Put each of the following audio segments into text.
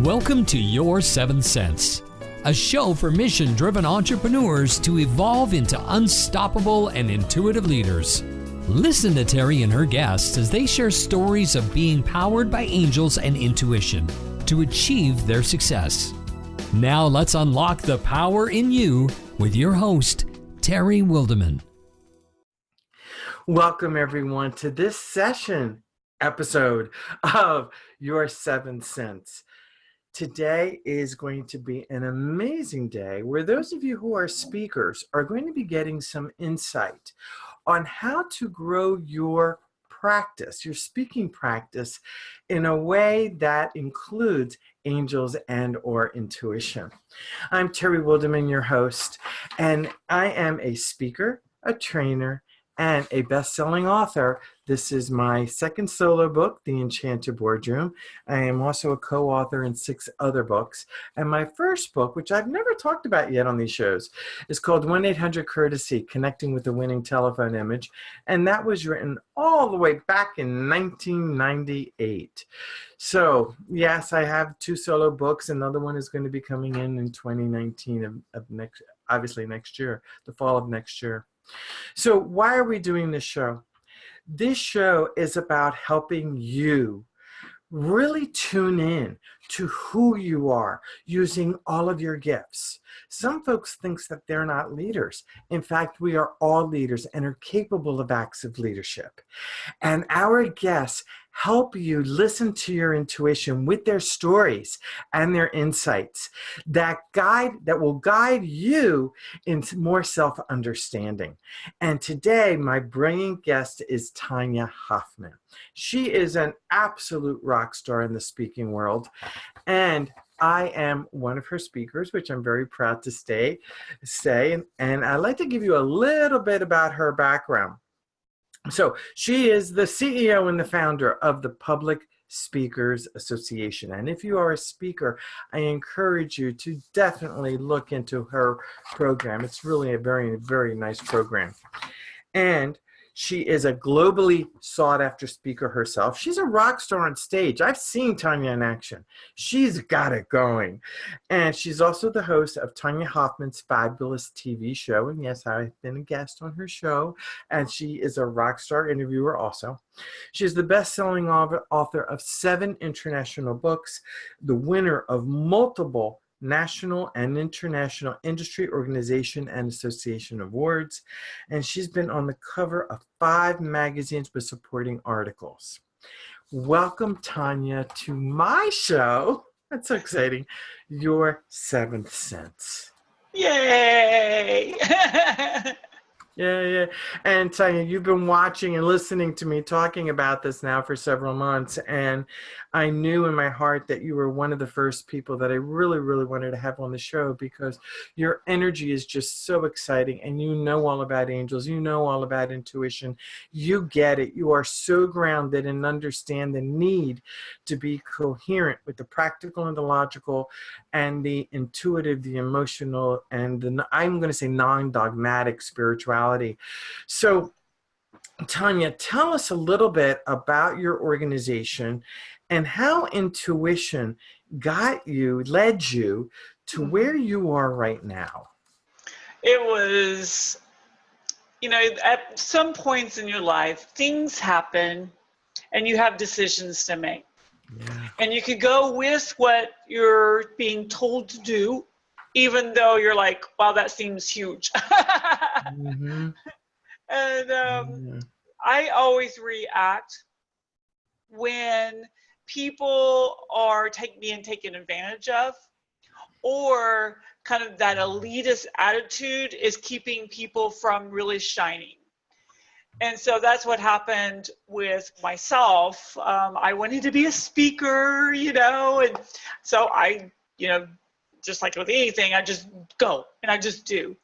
Welcome to Your Seventh Sense, a show for mission-driven entrepreneurs to evolve into unstoppable and intuitive leaders. Listen to Terry and her guests as they share stories of being powered by angels and intuition to achieve their success. Now let's unlock the power in you with your host, Terry Wildeman. Welcome everyone to this episode of Your Seventh Sense. Today is going to be an amazing day where those of you who are speakers are going to be getting some insight on how to grow your practice, your speaking practice, in a way that includes angels and or intuition. I'm Terry Wildeman, your host, and I am a speaker, a trainer, and a best-selling author. This is my second solo book, The Enchanted Boardroom. I am also a co-author in 6 other books. And my first book, which I've never talked about yet on these shows, is called 1-800-COURTESY, Connecting with the Winning Telephone Image. And that was written all the way back in 1998. So, yes, I have 2 solo books. Another one is going to be coming in 2019 next year, the fall of next year. So why are we doing this show? This show is about helping you really tune in to who you are using all of your gifts. Some folks think that they're not leaders. In fact, we are all leaders and are capable of acts of leadership. And our guests help you listen to your intuition with their stories and their insights that will guide you into more self-understanding. And today, my brilliant guest is Tonya Hofmann. She is an absolute rock star in the speaking world, and I am one of her speakers, which I'm very proud to say. And I'd like to give you a little bit about her background. So she is the CEO and the founder of the Public Speakers Association. And if you are a speaker, I encourage you to definitely look into her program. It's really a very, very nice program. And she is a globally sought-after speaker herself. She's a rock star on stage. I've seen Tonya in action. She's got it going. And she's also the host of Tonya Hofmann's fabulous TV show. And yes, I've been a guest on her show. And she is a rock star interviewer also. She's the best-selling author of 7 international books, the winner of multiple national and international industry organization and association awards, and she's been on the cover of 5 magazines with supporting articles. Welcome, Tonya, to my show. That's so exciting. Your Seventh Sense. Yay! Yeah. And Tonya, you've been watching and listening to me talking about this now for several months, and I knew in my heart that you were one of the first people that I really, really wanted to have on the show because your energy is just so exciting, and you know all about angels, you know all about intuition, you get it. You are so grounded and understand the need to be coherent with the practical and the logical and the intuitive, the emotional, and the, I'm going to say, non-dogmatic spirituality. So, Tonya, tell us a little bit about your organization and how intuition led you to where you are right now. It was, at some points in your life, things happen and you have decisions to make. Yeah. And you could go with what you're being told to do, even though you're like, wow, that seems huge. Mm-hmm. And I always react when people are being taken advantage of, or kind of that elitist attitude is keeping people from really shining. And so that's what happened with myself. I wanted to be a speaker, and so I, just like with anything, I just go and I just do.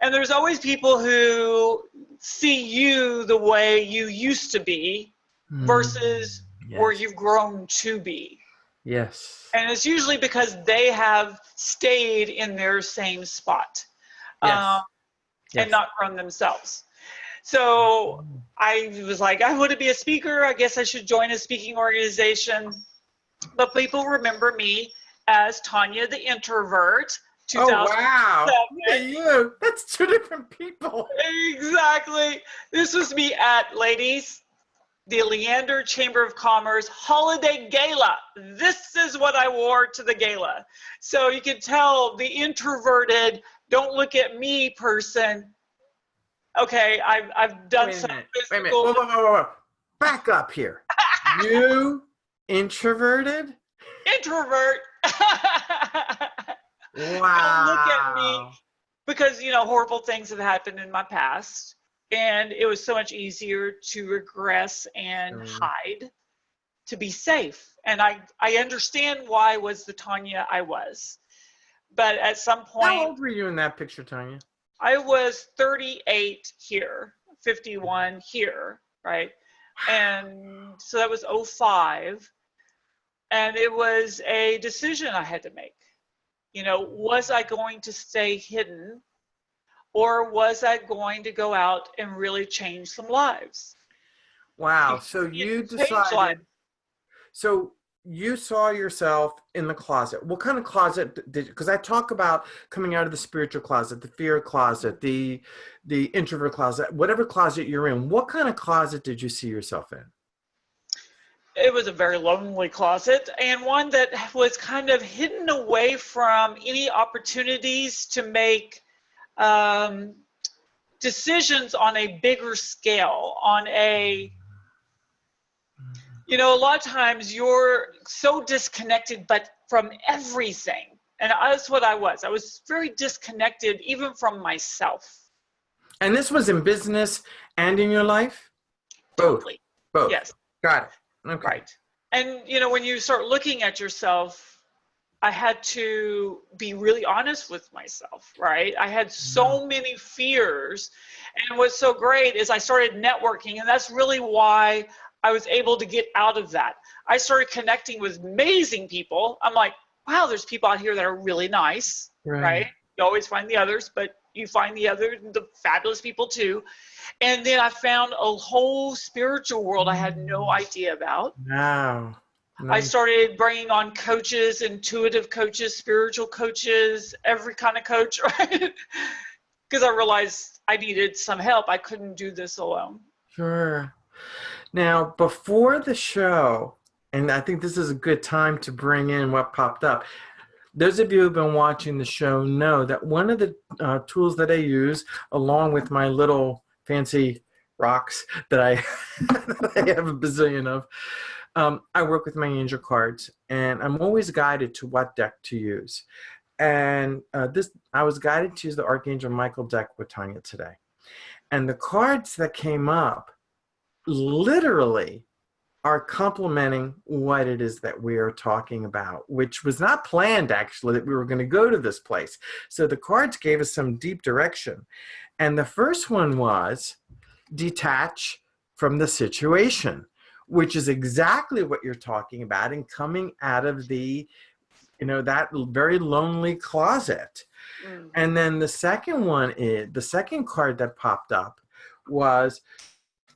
And there's always people who see you the way you used to be versus where you've grown to be. Yes. And it's usually because they have stayed in their same spot and not grown themselves. So I was like, I want to be a speaker. I guess I should join a speaking organization. but people remember me as Tonya the introvert. Oh, wow. 2007. Look at you. That's two different people. Exactly. This was me at, ladies, the Leander Chamber of Commerce Holiday Gala. This is what I wore to the gala. So you can tell the introverted, don't look at me person. Okay, I've done some Wait a minute. Whoa. Back up here. You introverted? Introvert. Wow. Don't look at me, because horrible things have happened in my past, and it was so much easier to regress and hide to be safe. And I understand why was the Tonya I was, but at some point, how old were you in that picture, Tonya? I was 38 here, 51 here, right? And so that was 05, and it was a decision I had to make. Was I going to stay hidden, or was I going to go out and really change some lives? Wow. So you decided, so you saw yourself in the closet. What kind of closet did, because I talk about coming out of the spiritual closet, the fear closet, the introvert closet, whatever closet you're in, what kind of closet did you see yourself in? It was a very lonely closet, and one that was kind of hidden away from any opportunities to make decisions on a bigger scale, on a, a lot of times you're so disconnected, but from everything. And that's what I was. I was very disconnected even from myself. And this was in business and in your life? Totally. Both. Yes. Got it. Okay. Right. And, when you start looking at yourself, I had to be really honest with myself, right? I had so many fears. And what's so great is I started networking, and that's really why I was able to get out of that. I started connecting with amazing people. I'm like, wow, there's people out here that are really nice, right? You always find the others, but you find the fabulous people too. And then I found a whole spiritual world I had no idea about. Wow. I started bringing on coaches, intuitive coaches, spiritual coaches, every kind of coach, right? Because I realized I needed some help. I couldn't do this alone. Sure. Now, before the show, and I think this is a good time to bring in what popped up. Those of you who've been watching the show know that one of the tools that I use, along with my little fancy rocks that I have a bazillion of, I work with my angel cards, and I'm always guided to what deck to use. And I was guided to use the Archangel Michael deck with Tonya today. And the cards that came up literally are complementing what it is that we are talking about, which was not planned, actually, that we were going to go to this place. So the cards gave us some deep direction. And the first one was detach from the situation, which is exactly what you're talking about, and coming out of the, that very lonely closet. Mm. And then the second card that popped up was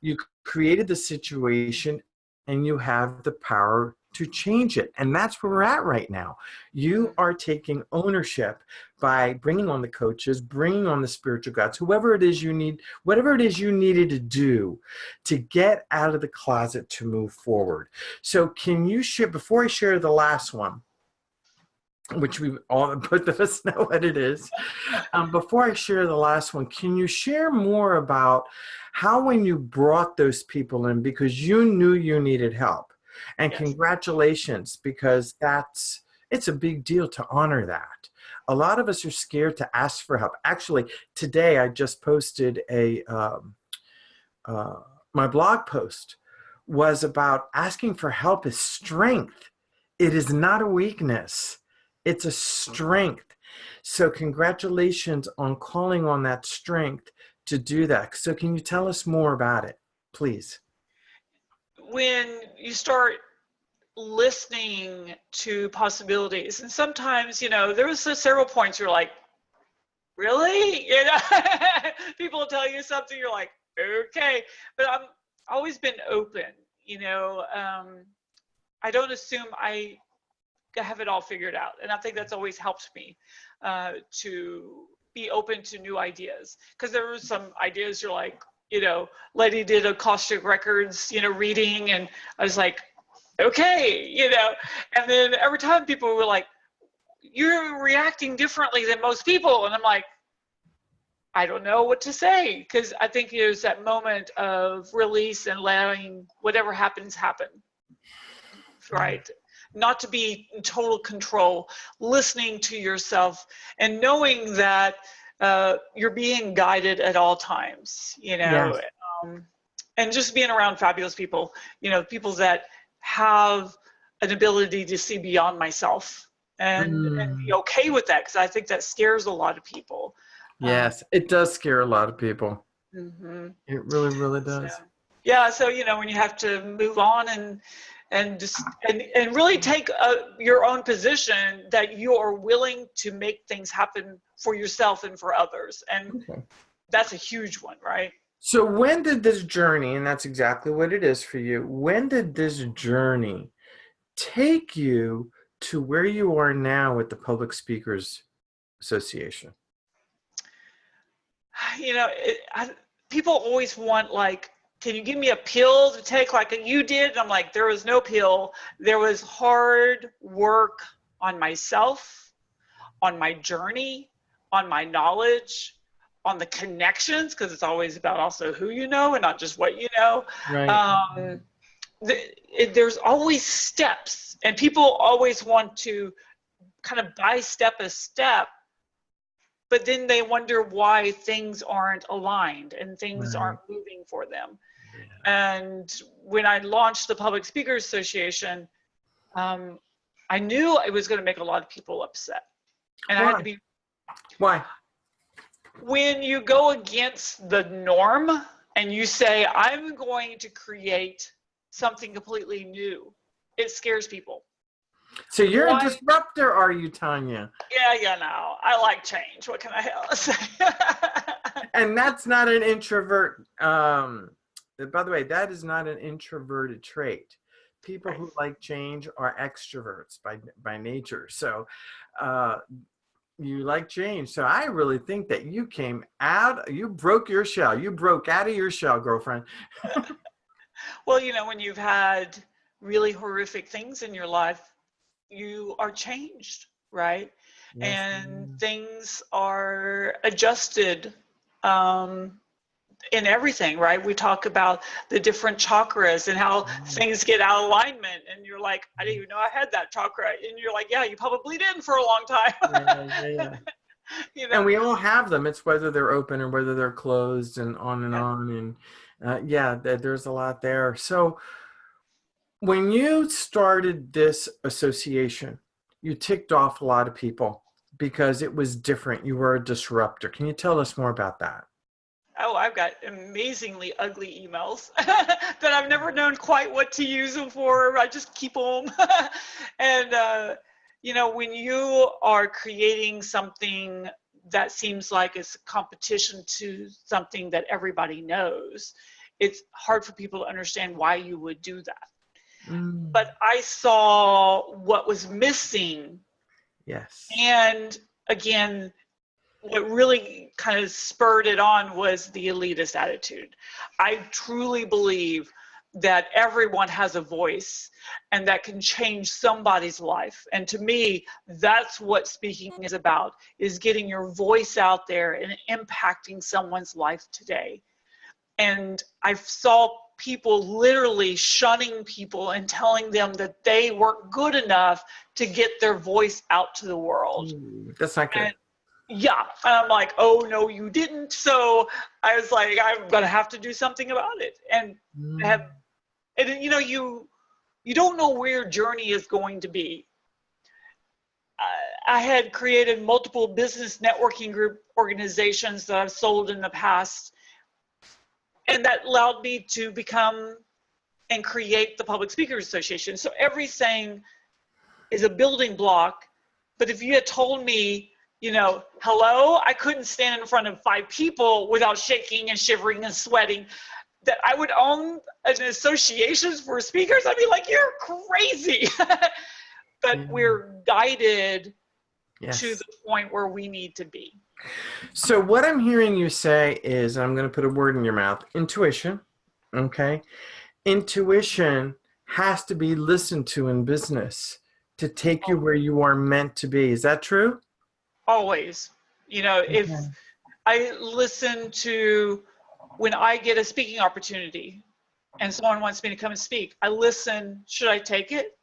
you created the situation and you have the power to change it. And that's where we're at right now. You are taking ownership by bringing on the coaches, bringing on the spiritual guides, whoever it is you need, whatever it is you needed to do to get out of the closet to move forward. So can you share, before I share the last one, which we all both of us know what it is. Before I share the last one, can you share more about how when you brought those people in because you knew you needed help? And yes. Congratulations, because it's a big deal to honor that. A lot of us are scared to ask for help. Actually, today I just posted my blog post was about asking for help is strength. It is not a weakness. It's a strength. So congratulations on calling on that strength to do that. So can you tell us more about it, please? When you start listening to possibilities, and sometimes, there was several points you're like, really? People will tell you something, you're like, okay. But I've always been open, I don't assume I have it all figured out. And I think that's always helped me to be open to new ideas. Because there were some ideas you're like, Letty did Acoustic Records, reading, and I was like, okay, and then every time people were like, you're reacting differently than most people. And I'm like, I don't know what to say, because I think there's that moment of release and allowing whatever happens happen, right? Not to be in total control, listening to yourself and knowing that you're being guided at all times, Yes. And just being around fabulous people, people that have an ability to see beyond myself and be okay with that, because I think that scares a lot of people. Yes, it does scare a lot of people. Mm-hmm. It really, really does. So, yeah, so when you have to move on and just and really take your own position that you are willing to make things happen for yourself and for others, and that's a huge one, right? So when did this journey, and that's exactly what it is for you, when did this journey take you to where you are now with the Public Speakers Association? People always want, like, can you give me a pill to take like you did? And I'm like, there was no pill. There was hard work on myself, on my journey, on my knowledge, on the connections, because it's always about also who you know and not just what you know. Right. There's always steps, and people always want to kind of step a step, but then they wonder why things aren't aligned and things aren't moving for them. Yeah. And when I launched the Public Speakers Association, I knew it was going to make a lot of people upset. And I had to be. Why? When you go against the norm and you say, I'm going to create something completely new, it scares people. So you're a disruptor, are you, Tonya? Yeah, no. I like change. What can I say? And that's not an introvert. By the way, that is not an introverted trait. People who like change are extroverts by nature. So you like change. So I really think that you broke your shell. You broke out of your shell, girlfriend. Well, when you've had really horrific things in your life, you are changed, right? Yes. And things are adjusted in everything, right? We talk about the different chakras and how things get out of alignment, and you're like, I didn't even know I had that chakra, and you're like, yeah, you probably didn't for a long time. Yeah. And we all have them. It's whether they're open or whether they're closed, and on and on, and there's a lot there. So when you started this association, you ticked off a lot of people because it was different. You were a disruptor. Can you tell us more about that? Oh, I've got amazingly ugly emails that I've never known quite what to use them for. I just keep them. And, when you are creating something that seems like it's a competition to something that everybody knows, it's hard for people to understand why you would do that. But I saw what was missing. Yes. And again, what really kind of spurred it on was the elitist attitude. I truly believe that everyone has a voice and that can change somebody's life. And to me, that's what speaking is about, is getting your voice out there and impacting someone's life today. And I saw people literally shunning people and telling them that they weren't good enough to get their voice out to the world. That's not good. And I'm like, oh no, you didn't. So I was like, I'm gonna have to do something about it. And you don't know where your journey is going to be. I had created multiple business networking group organizations that I've sold in the past. And that allowed me to become and create the Public Speakers Association. So everything is a building block. But if you had told me, hello, I couldn't stand in front of 5 people without shaking and shivering and sweating, that I would own an association for speakers, I'd be like, you're crazy. but we're guided Yes. to the point where we need to be. So what I'm hearing you say is, I'm going to put a word in your mouth, intuition. Okay. Intuition has to be listened to in business to take you where you are meant to be. Is that true? Always. You know, if I listen to, when I get a speaking opportunity and someone wants me to come and speak, I listen, should I take it?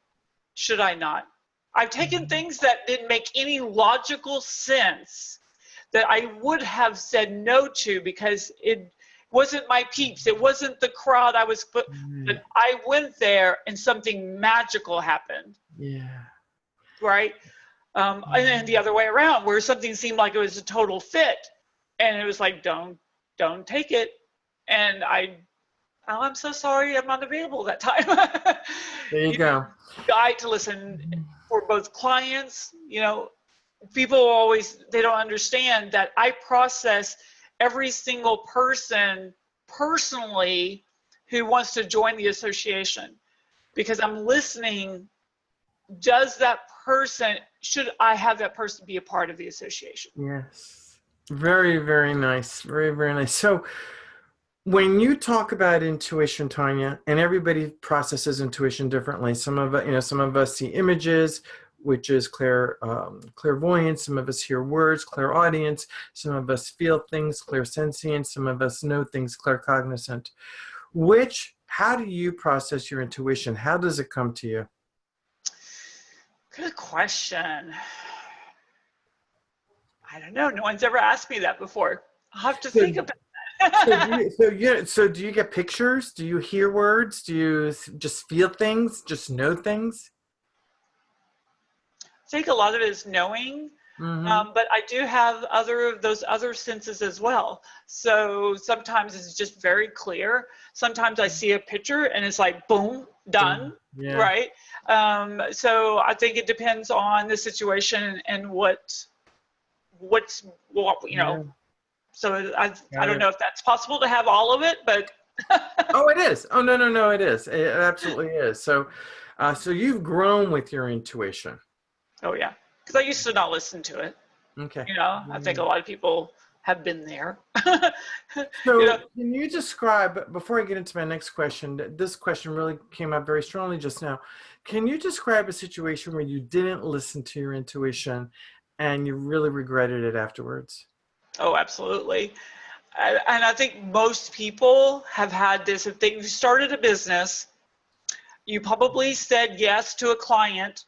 Should I not? I've taken things that didn't make any logical sense that I would have said no to because it wasn't my peeps. It wasn't the crowd I was, but I went there and something magical happened. Yeah. Right? And then the other way around, where something seemed like it was a total fit, and it was like, don't take it. And I'm so sorry, I'm not available that time. There you go. Guide to listen for both clients. You know, people always, they don't understand that I process every single person personally who wants to join the association, because I'm listening. Does that person, should I have that person be a part of the association? Yes. Very, very nice. Very, very nice. So when you talk about intuition, Tonya, and everybody processes intuition differently. Some of us see images, which is clairvoyance. Some of us hear words, clairaudience. Some of us feel things, clairsentient. Some of us know things, claircognizant. How do you process your intuition? How does it come to you? Good question. I don't know. No one's ever asked me that before. I'll have to think about that. So do you get pictures? Do you hear words? Do you just feel things? Just know things? I think a lot of it is knowing, but I do have those other senses as well. So sometimes it's just very clear. Sometimes I see a picture and it's like, boom, done, right? So I think it depends on the situation and what's you know. So I don't know if that's possible to have all of it, but. Oh, it is. Oh, no, it is. It absolutely is. So you've grown with your intuition. Oh, yeah. Because I used to not listen to it. Okay. You know, I think a lot of people have been there. So you know, can you describe, before I get into my next question, this question really came up very strongly just now. Can you describe a situation where you didn't listen to your intuition and you really regretted it afterwards? Oh, absolutely. And I think most people have had this. If they started a business, you probably said yes to a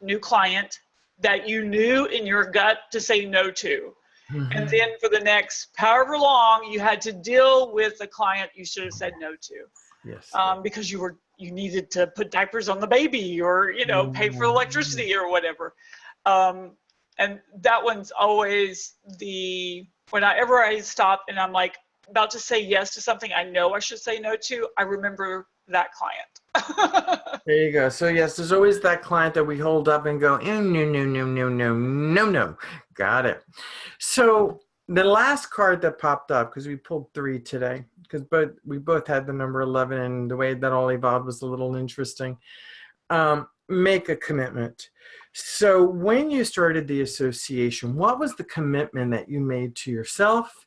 new client, that you knew in your gut to say no to. And then for the next however long, you had to deal with the client you should have said no to. Yes. Because you needed to put diapers on the baby, or, you know, pay for electricity or whatever. And that one's always whenever I stop and I'm like about to say yes to something I know I should say no to, I remember that client. There you go. So yes, there's always that client that we hold up and go, no. Got it. So the last card that popped up, because we pulled 3 today, because we both had the number 11, and the way that all evolved was a little interesting. Make a commitment. So when you started the association, what was the commitment that you made to yourself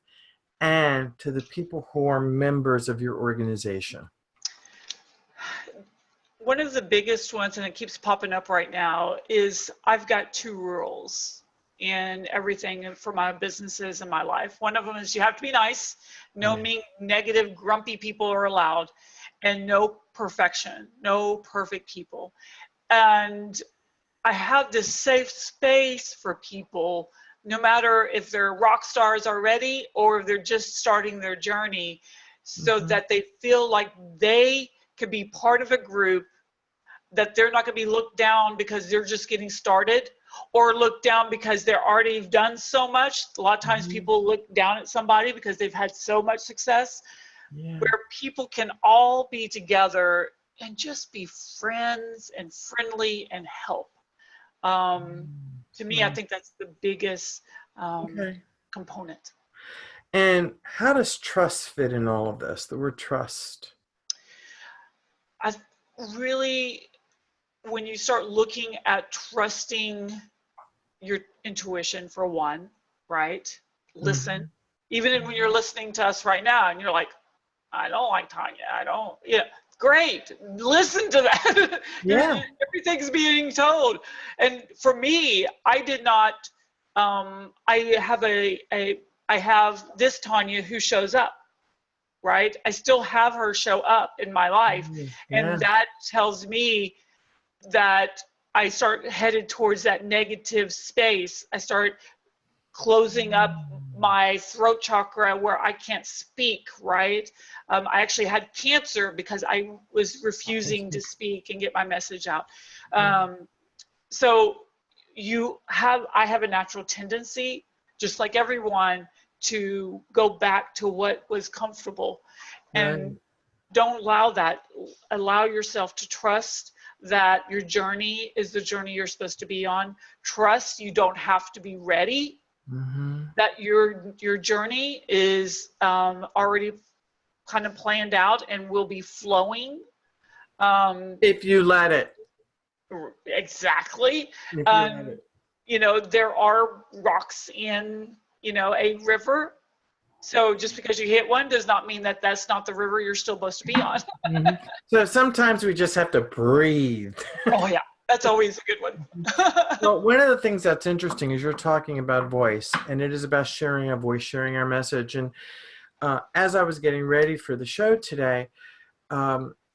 and to the people who are members of your organization? One of the biggest ones, and it keeps popping up right now, is I've got 2 rules in everything for my businesses and my life. One of them is you have to be nice. No mean, negative, grumpy people are allowed, and no perfection, no perfect people. And I have this safe space for people, no matter if they're rock stars already or if they're just starting their journey, so that they feel like they could be part of a group, that they're not going to be looked down because they're just getting started, or looked down because they're already done so much. A lot of times people look down at somebody because they've had so much success, where people can all be together and just be friends and friendly and help. To me, I think that's the biggest component. And how does trust fit in all of this, the word trust? I really when you start looking at trusting your intuition, for one, right? Listen. Even when you're listening to us right now and you're like, I don't like Tonya. I don't, yeah, great. Listen to that. Yeah. Everything's being told. And for me, I did not, I have I have this Tonya who shows up, right? I still have her show up in my life. Yeah. And that tells me that I start headed towards that negative space. I start closing up my throat chakra where I can't speak, right? I actually had cancer because I was refusing to speak and get my message out. So I have a natural tendency, just like everyone, to go back to what was comfortable. And don't allow that. Allow yourself to trust that your journey is the journey you're supposed to be on. Trust you don't have to be ready. That your journey is already kind of planned out and will be flowing. If you let it. Exactly. You know, there are rocks in, you know, a river. So just because you hit one does not mean that that's not the river you're still supposed to be on. So sometimes we just have to breathe. Oh, yeah. That's always a good one. Well, one of the things that's interesting is you're talking about voice, and it is about sharing our voice, sharing our message. And as I was getting ready for the show today,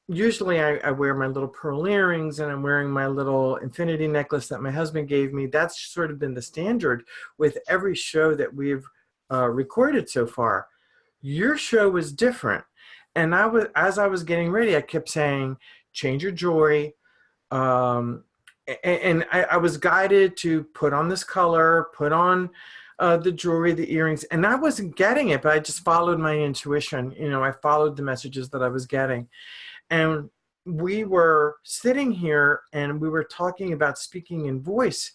usually I wear my little pearl earrings and I'm wearing my little infinity necklace that my husband gave me. That's sort of been the standard with every show that we've recorded so far. Your show was different. And as I was getting ready, I kept saying, change your jewelry. And I was guided to put on this color, put on the jewelry, the earrings, and I wasn't getting it, but I just followed my intuition. You know, I followed the messages that I was getting. And we were sitting here and we were talking about speaking in voice.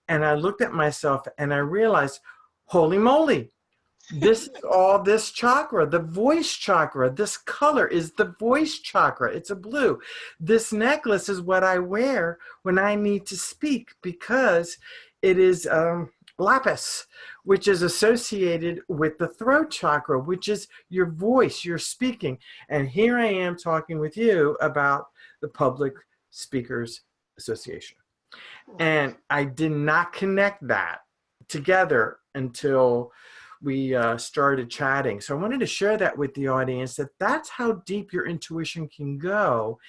And I looked at myself and I realized, holy moly, this is all this chakra, the voice chakra. This color is the voice chakra. It's a blue. This necklace is what I wear when I need to speak because it is lapis, which is associated with the throat chakra, which is your voice, your speaking. And here I am talking with you about the Public Speakers Association. And I did not connect that together until we started chatting. So I wanted to share that with the audience, that that's how deep your intuition can go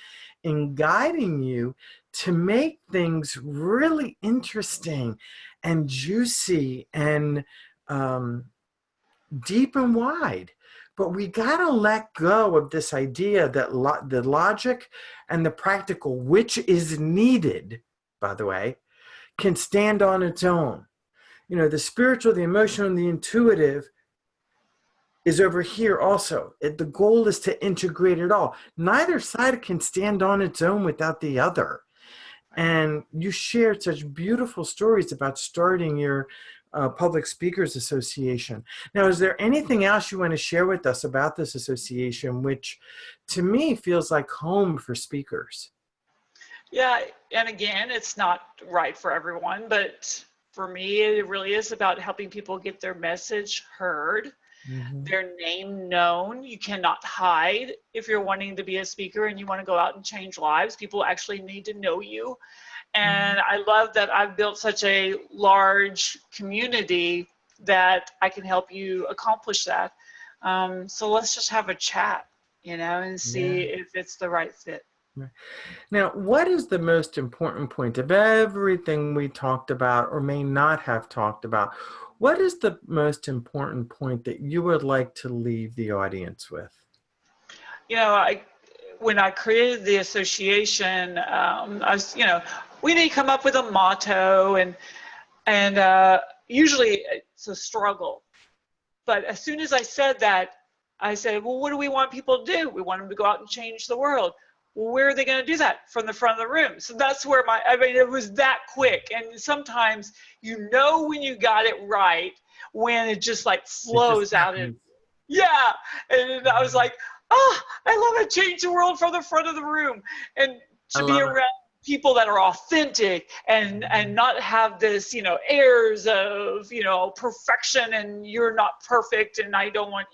in guiding you to make things really interesting and juicy and deep and wide. But we got to let go of this idea that the logic and the practical, which is needed, by the way, can stand on its own. You know, the spiritual, the emotional, and the intuitive is over here also. The goal is to integrate it all. Neither side can stand on its own without the other. And you shared such beautiful stories about starting your Public Speakers Association. Now, is there anything else you want to share with us about this association, which to me feels like home for speakers? Yeah, and again, it's not right for everyone, but for me, it really is about helping people get their message heard, their name known. You cannot hide if you're wanting to be a speaker and you want to go out and change lives. People actually need to know you. And I love that I've built such a large community that I can help you accomplish that. So let's just have a chat, you know, and see if it's the right fit. Now, what is the most important point of everything we talked about or may not have talked about? What is the most important point that you would like to leave the audience with? You know, when I created the association, I was, you know, we need to come up with a motto, and usually it's a struggle. But as soon as I said that, I said, well, what do we want people to do? We want them to go out and change the world. Well, where are they going to do that? From the front of the room. So that's where I mean, it was that quick. And sometimes you know when you got it right, when it just like flows out. Yeah. And I was like, oh, I love it. Change the world from the front of the room. And to be around people that are authentic and not have this, airs of, perfection, and you're not perfect and I don't want,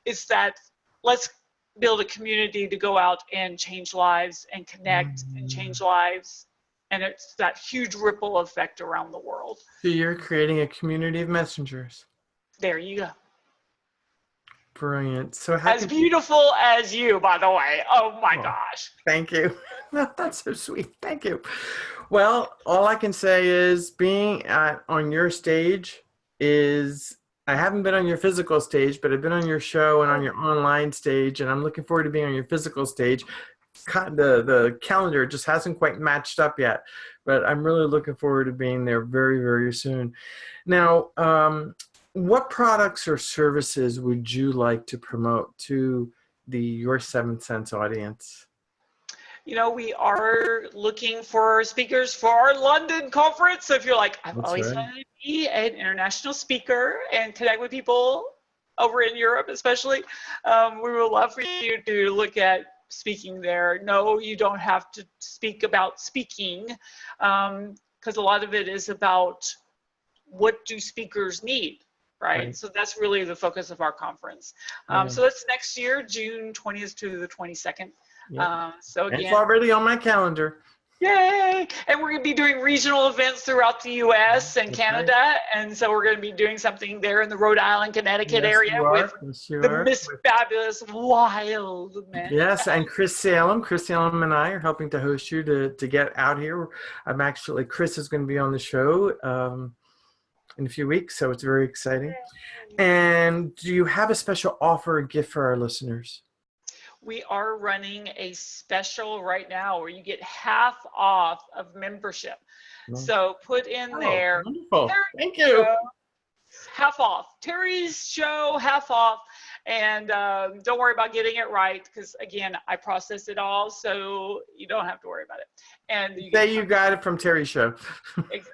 it's that let's build a community to go out and change lives and connect and change lives. And it's that huge ripple effect around the world. So you're creating a community of messengers. There you go. Brilliant. So as beautiful as you, by the way. Oh my gosh. Thank you. That's so sweet. Thank you. Well, all I can say is being on your stage is, I haven't been on your physical stage, but I've been on your show and on your online stage, and I'm looking forward to being on your physical stage. The calendar just hasn't quite matched up yet, but I'm really looking forward to being there very, very soon. Now, what products or services would you like to promote to Your 7 Cents audience? We are looking for speakers for our London conference. So if you're like, I've always wanted to be an international speaker and connect with people over in Europe especially, we would love for you to look at speaking there. No, you don't have to speak about speaking, because a lot of it is about what do speakers need, right? So that's really the focus of our conference. So that's next year, June 20th to the 22nd. So again, it's already on my calendar. Yay! And we're going to be doing regional events throughout the U.S. and Canada, and so we're going to be doing something there in the Rhode Island, Connecticut area with the Miss Fabulous Wild Man. Yes, and Chris Salem and I are helping to host you to get out here. Chris is going to be on the show in a few weeks, so it's very exciting. And do you have a special offer or gift for our listeners? We are running a special right now where you get half off of membership. So put in there. Wonderful. Thank you. Half off. Terry's show, half off. And don't worry about getting it right, because again, I process it all, so you don't have to worry about it. And you got it from Terry's show. Exactly.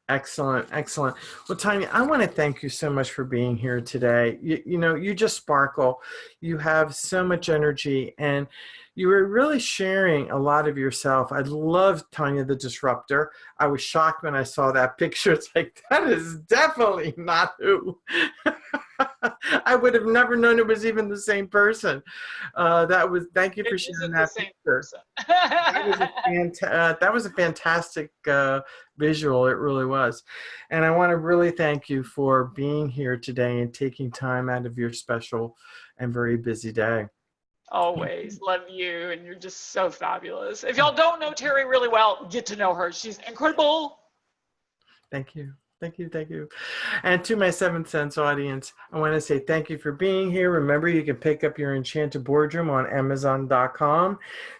Excellent. Excellent. Well, Tonya, I want to thank you so much for being here today. You just sparkle. You have so much energy, and you were really sharing a lot of yourself. I love Tonya the Disruptor. I was shocked when I saw that picture. It's like, that is definitely not who. I would have never known it was even the same person. Thank you for sharing that picture. That was a fantastic visual. It really was. And I want to really thank you for being here today and taking time out of your special and very busy day. Always love you, and you're just so fabulous. If y'all don't know Terry really well, get to know her. She's incredible. Thank you. Thank you. Thank you. And to my 7 Cents audience, I want to say thank you for being here. Remember, you can pick up your Enchanted Boardroom on Amazon.com.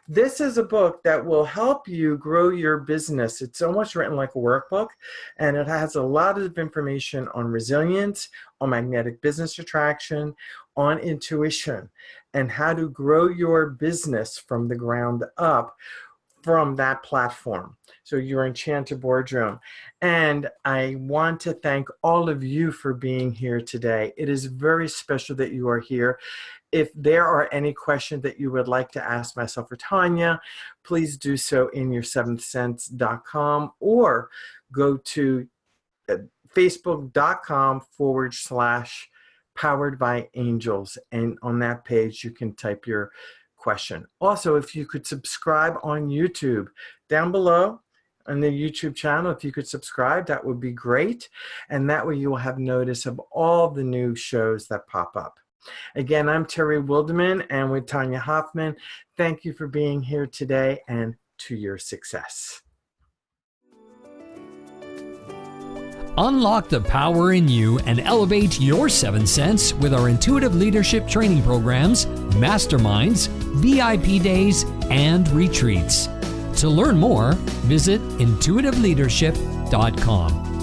This is a book that will help you grow your business. It's almost written like a workbook, and it has a lot of information on resilience, on magnetic business attraction, on intuition, and how to grow your business from the ground up from that platform. So your Enchanted Boardroom. And I want to thank all of you for being here today. It is very special that you are here. If there are any questions that you would like to ask myself or Tonya, please do so in your7cents.com or go to facebook.com/Powered by Angels. And on that page, you can type your question. Also, if you could subscribe on YouTube, down below on the YouTube channel, if you could subscribe, that would be great. And that way you will have notice of all the new shows that pop up. Again, I'm Terry Wilderman, and with Tonya Hofmann, thank you for being here today, and to your success. Unlock the power in you and elevate your 7 cents with our intuitive leadership training programs, masterminds, VIP days, and retreats. To learn more, visit intuitiveleadership.com.